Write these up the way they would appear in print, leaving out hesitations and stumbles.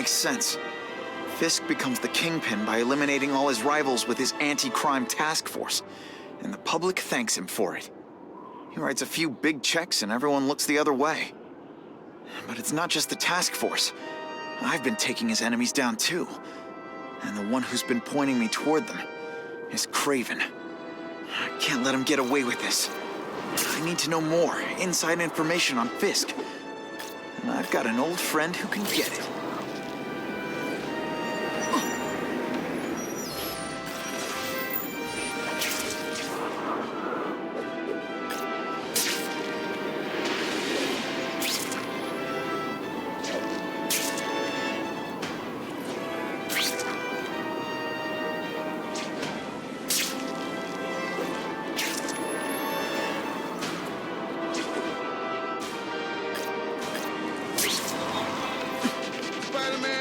makes sense. Fisk becomes the kingpin by eliminating all his rivals with his anti-crime task force, and the public thanks him for it. He writes a few big checks and everyone looks the other way. But it's not just the task force. I've been taking his enemies down too. And the one who's been pointing me toward them is Kraven. I can't let him get away with this. I need to know more, inside information on Fisk. And I've got an old friend who can get it.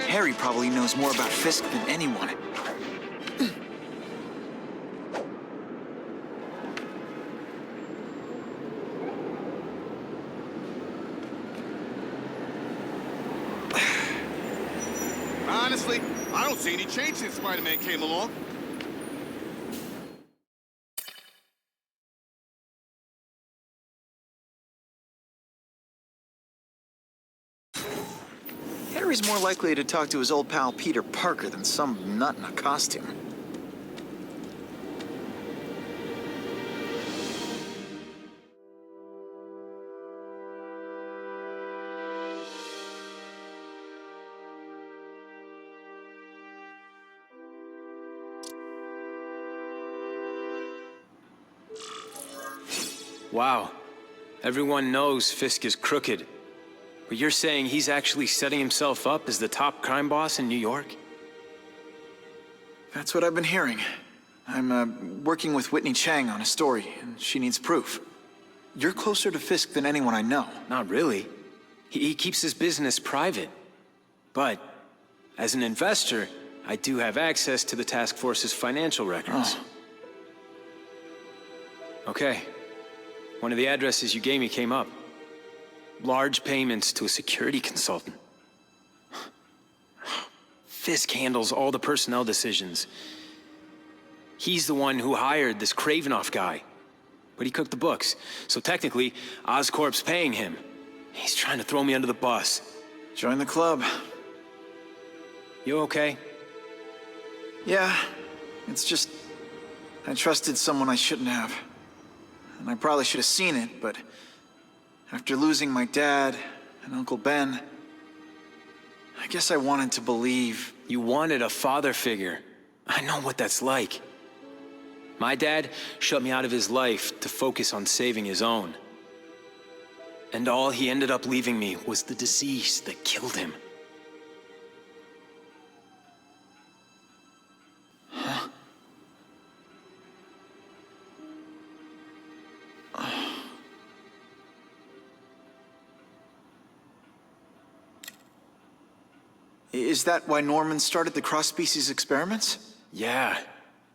Harry probably knows more about Fisk than anyone. Honestly, I don't see any change since Spider-Man came along. Harry's more likely to talk to his old pal Peter Parker than some nut in a costume. Wow. Everyone knows Fisk is crooked. But you're saying he's actually setting himself up as the top crime boss in New York? That's what I've been hearing. I'm working with Whitney Chang on a story, and she needs proof. You're closer to Fisk than anyone I know. Not really. He keeps his business private. But, as an investor, I do have access to the task force's financial records. Oh. Okay. One of the addresses you gave me came up. Large payments to a security consultant. Fisk handles all the personnel decisions. He's the one who hired this Kravinoff guy. But he cooked the books, so technically, Oscorp's paying him. He's trying to throw me under the bus. Join the club. You okay? Yeah, it's just... I trusted someone I shouldn't have. And I probably should have seen it, but... after losing my dad and Uncle Ben, I guess I wanted to believe. You wanted a father figure. I know what that's like. My dad shut me out of his life to focus on saving his own. And all he ended up leaving me was the disease that killed him. Huh? Is that why Norman started the cross-species experiments? Yeah.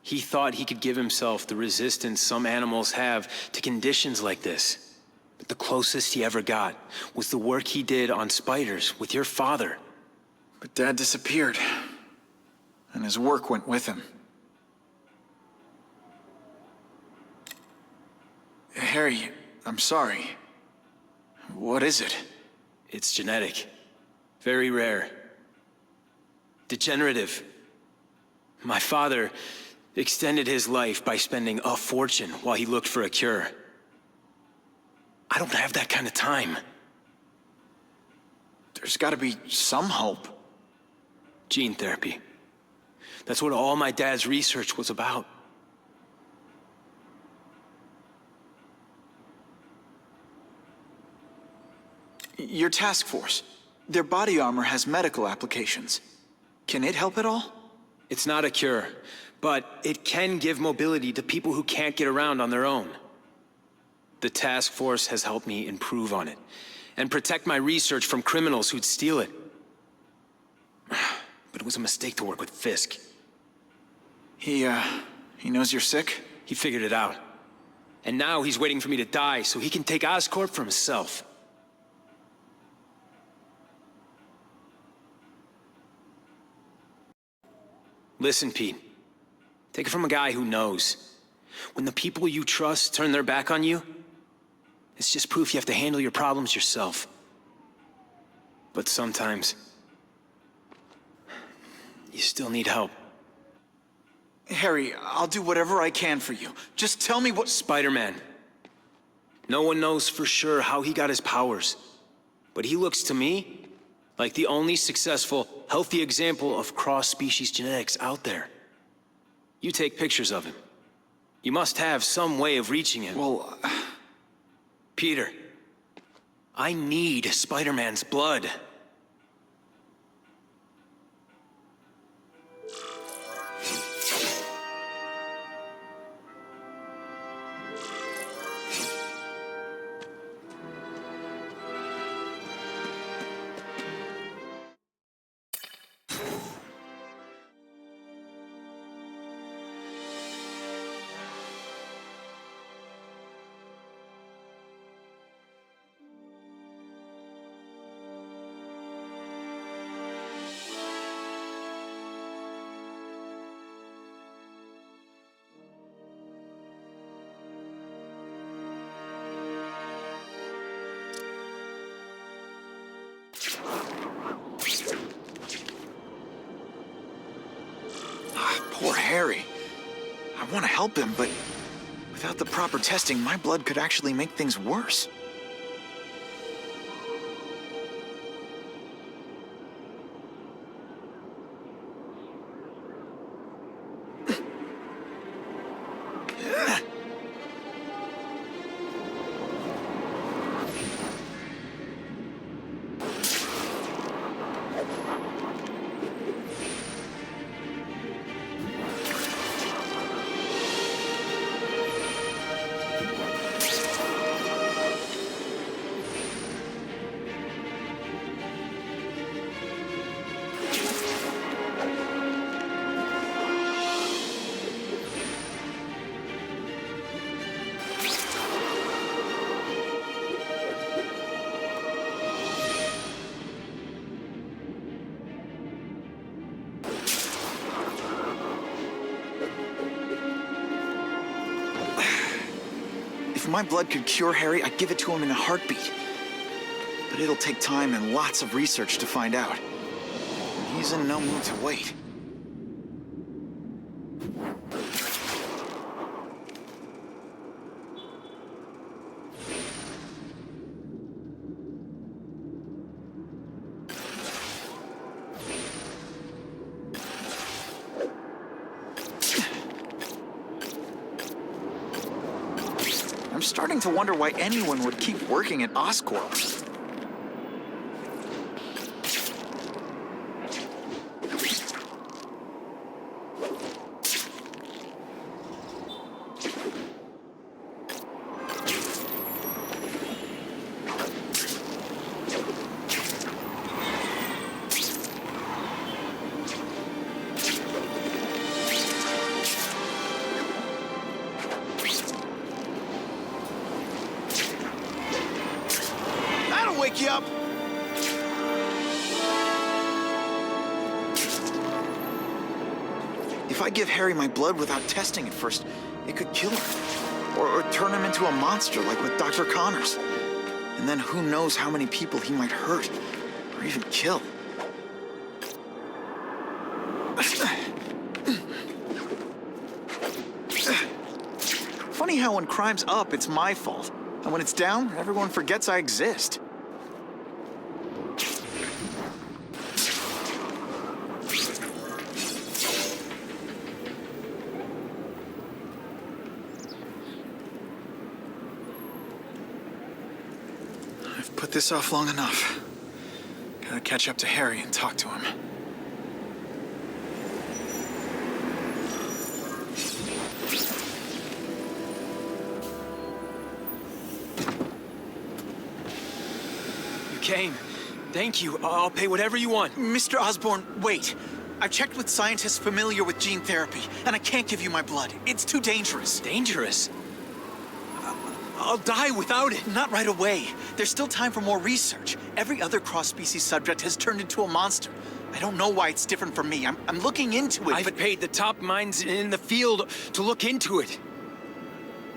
He thought he could give himself the resistance some animals have to conditions like this. But the closest he ever got was the work he did on spiders with your father. But Dad disappeared, and his work went with him. Harry, I'm sorry. What is it? It's genetic. Very rare. Degenerative. My father extended his life by spending a fortune while he looked for a cure. I don't have that kind of time. There's gotta be some hope. Gene therapy. That's what all my dad's research was about. Your task force. Their body armor has medical applications. Can it help at all? It's not a cure, but it can give mobility to people who can't get around on their own. The task force has helped me improve on it, and protect my research from criminals who'd steal it. But it was a mistake to work with Fisk. He knows you're sick? He figured it out. And now he's waiting for me to die so he can take Oscorp for himself. Listen, Pete. Take it from a guy who knows. When the people you trust turn their back on you, it's just proof you have to handle your problems yourself. But sometimes, you still need help. Harry, I'll do whatever I can for you. Just tell me what— Spider-Man. No one knows for sure how he got his powers, but he looks to me like the only successful, healthy example of cross-species genetics out there. You take pictures of him. You must have some way of reaching him. Well, Peter, I need Spider-Man's blood. poor Harry. I want to help him, but without the proper testing, my blood could actually make things worse. If my blood could cure Harry, I'd give it to him in a heartbeat. But it'll take time and lots of research to find out. He's in no mood to wait. I'm starting to wonder why anyone would keep working at Oscorp. Wake you up. If I give Harry my blood without testing it first, it could kill him. Or turn him into a monster like with Dr. Connors. And then who knows how many people he might hurt, or even kill. Funny how when crime's up, it's my fault. And when it's down, everyone forgets I exist. I've put this off long enough. Gotta catch up to Harry and talk to him. You came. Thank you. I'll pay whatever you want. Mr. Osborn, wait. I've checked with scientists familiar with gene therapy, and I can't give you my blood. It's too dangerous. Dangerous? I'll die without it. Not right away. There's still time for more research. Every other cross-species subject has turned into a monster. I don't know why it's different from me. I'm looking into it, I've but... paid the top minds in the field to look into it.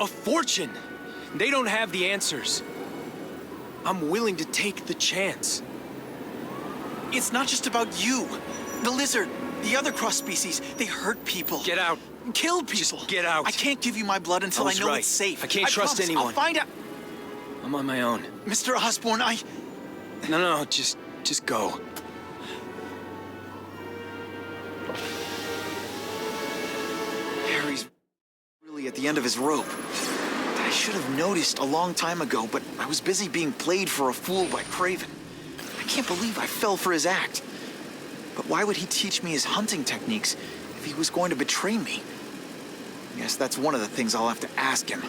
A fortune. They don't have the answers. I'm willing to take the chance. It's not just about you. The lizard, the other cross-species, they hurt people. Get out. Kill people. Just get out. I can't give you my blood until I know right. it's safe. I can't trust promise, anyone. I'll find out. I'm on my own. Mr. Osborn, No, just go. Harry's really at the end of his rope. I should have noticed a long time ago, but I was busy being played for a fool by Kraven. I can't believe I fell for his act. But why would he teach me his hunting techniques if he was going to betray me? I guess that's one of the things I'll have to ask him.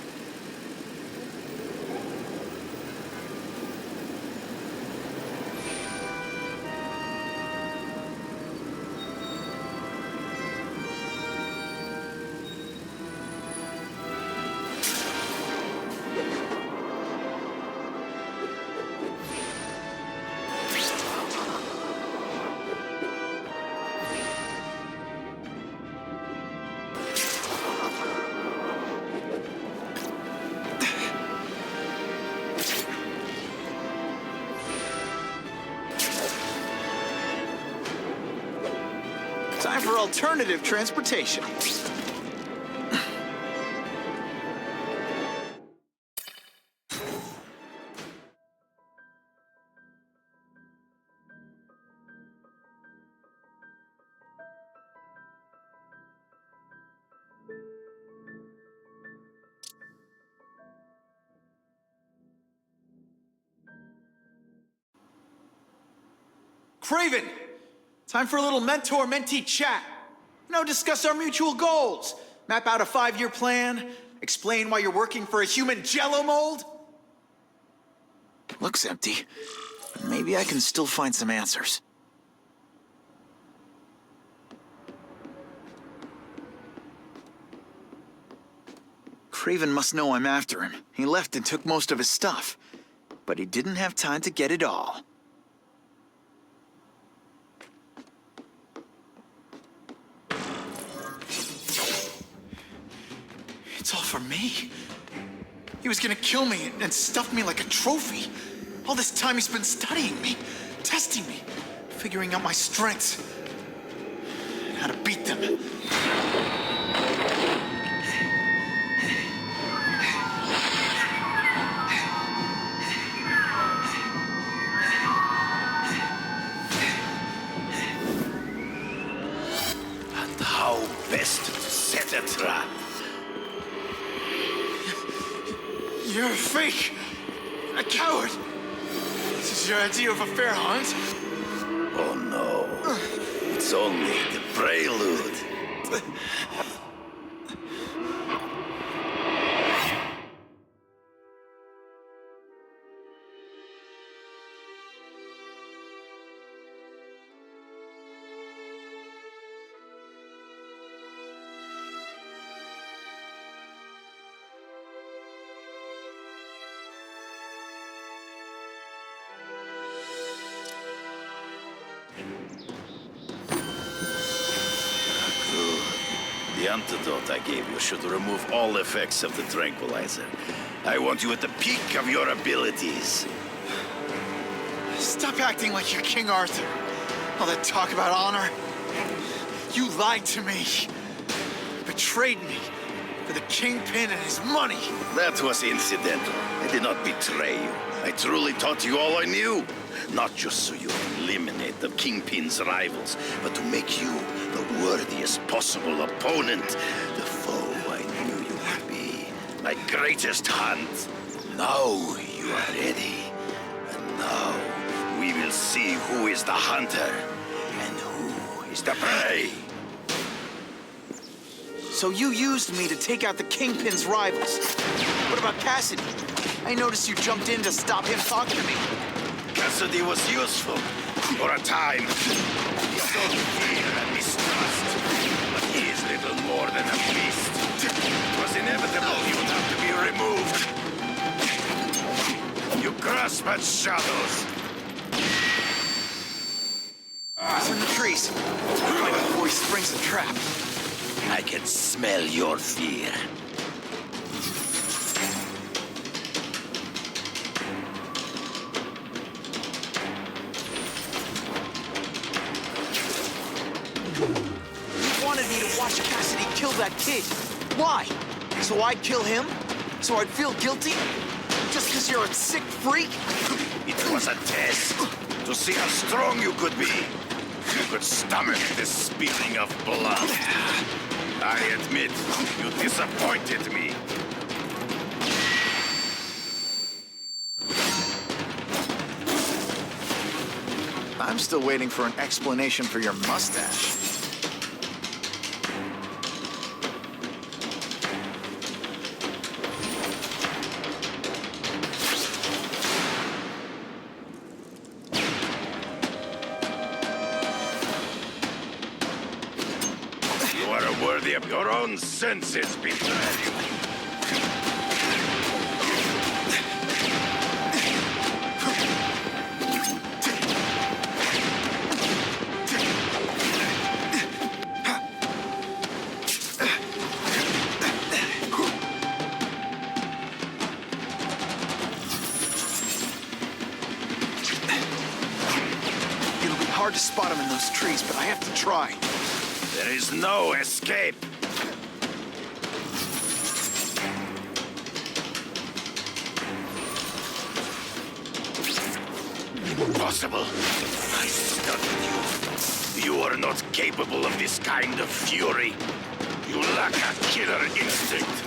Time for alternative transportation. Kraven! Time for a little mentor-mentee chat. Discuss our mutual goals. Map out a 5-year plan. Explain why you're working for a human jello mold. Looks empty. Maybe I can still find some answers. Kraven must know I'm after him. He left and took most of his stuff. But he didn't have time to get it all. It's all for me. He was gonna kill me and stuff me like a trophy. All this time he's been studying me, testing me, figuring out my strengths, and how to beat them. And how best to set a trap. You're a fake! A coward! This is your idea of a fair hunt? Oh no, it's only the prelude. The antidote I gave you should remove all effects of the tranquilizer. I want you at the peak of your abilities. Stop acting like you're King Arthur. All that talk about honor. You lied to me. Betrayed me for the Kingpin and his money. That was incidental. I did not betray you. I truly taught you all I knew. Not just so you eliminate the Kingpin's rivals, but to make you the worthiest possible opponent. The foe I knew you would be. My greatest hunt. Now you are ready. And now we will see who is the hunter and who is the prey. So you used me to take out the Kingpin's rivals. What about Cassidy? I noticed you jumped in to stop him talking to me. Cassidy was useful for a time. He showed fear and mistrust, but he is little more than a beast. It was inevitable he would have to be removed. grasp at shadows. He's in the trees. Find him before he springs the trap. I can smell your fear. You wanted me to watch Cassidy kill that kid. Why? So I'd kill him? So I'd feel guilty? Just because you're a sick freak? It was a test to see how strong you could be. You could stomach the spilling of blood. I admit, you disappointed me. I'm still waiting for an explanation for your mustache. You are worthy of your own senses, betrayer. It'll be hard to spot him in those trees, but I have to try. There is no escape. Impossible. I studied you. You are not capable of this kind of fury. You lack a killer instinct.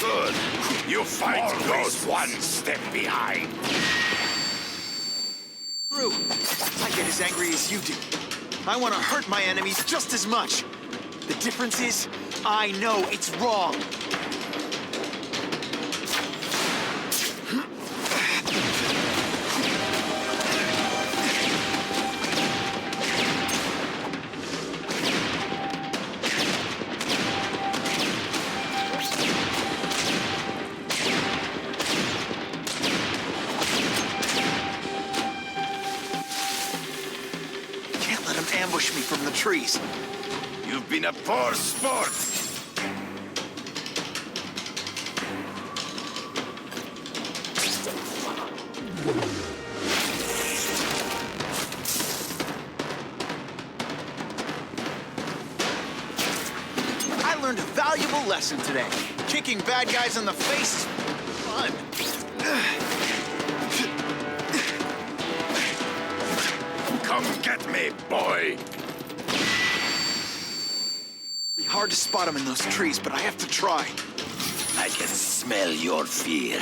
Good. You fight always one step behind. True. I get as angry as you do. I want to hurt my enemies just as much. The difference is, I know it's wrong. Can't let him ambush me from the trees. You've been a poor sport. I learned a valuable lesson today. Kicking bad guys in the face is fun. Come get me, boy. Be hard to spot him in those trees, but I have to try. I can smell your fear.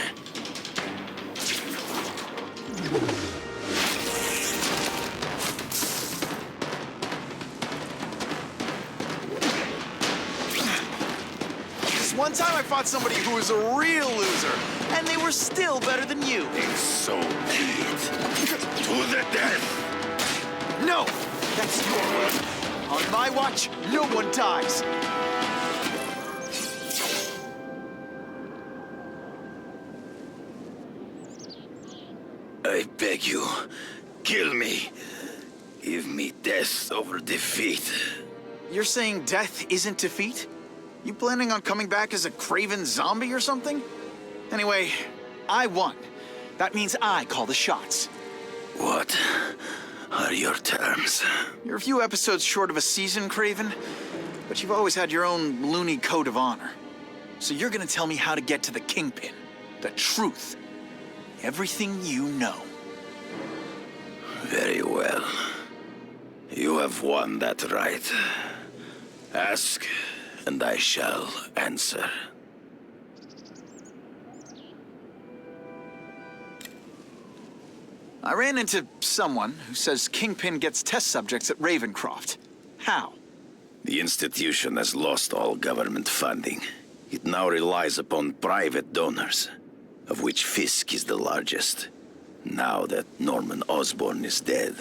This one time I fought somebody who was a real loser, and they were still better than you. And so be it. To the death. No! That's your word. On my watch, no one dies. I beg you, kill me. Give me death over defeat. You're saying death isn't defeat? You planning on coming back as a Kraven zombie or something? Anyway, I won. That means I call the shots. What are your terms? You're a few episodes short of a season, Kraven, but you've always had your own loony code of honor. So you're gonna tell me how to get to the Kingpin, the truth, everything you know. Very well. You have won that right. Ask, and I shall answer. I ran into someone who says Kingpin gets test subjects at Ravencroft. How? The institution has lost all government funding. It now relies upon private donors, of which Fisk is the largest. Now that Norman Osborn is dead.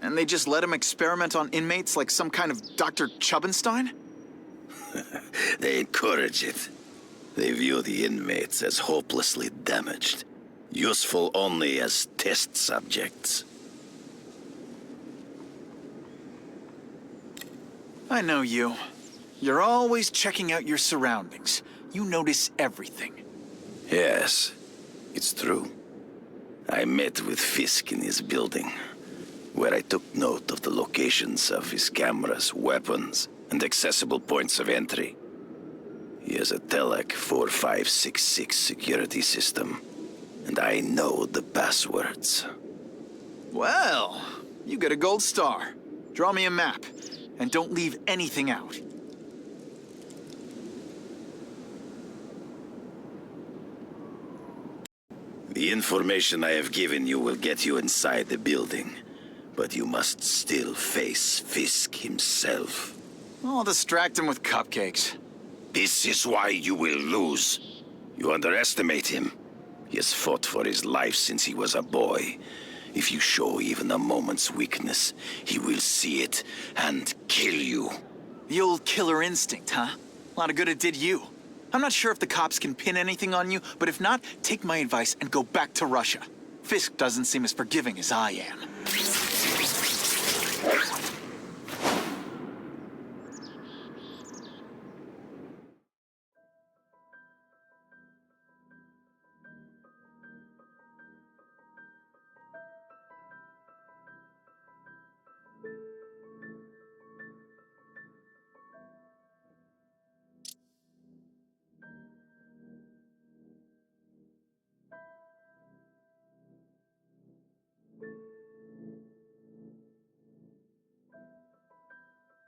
And they just let him experiment on inmates like some kind of Dr. Chubbenstein? They encourage it. They view the inmates as hopelessly damaged, useful only as test subjects. I know you. You're always checking out your surroundings. You notice everything. Yes, it's true. I met with Fisk in his building, where I took note of the locations of his cameras, weapons, and accessible points of entry. He has a Telec 4566 security system, and I know the passwords. Well, you get a gold star. Draw me a map, and don't leave anything out. The information I have given you will get you inside the building, but you must still face Fisk himself. I'll distract him with cupcakes. This is why you will lose. You underestimate him. He has fought for his life since he was a boy. If you show even a moment's weakness, he will see it and kill you. The old killer instinct, huh? A lot of good it did you. I'm not sure if the cops can pin anything on you, but if not, take my advice and go back to Russia. Fisk doesn't seem as forgiving as I am.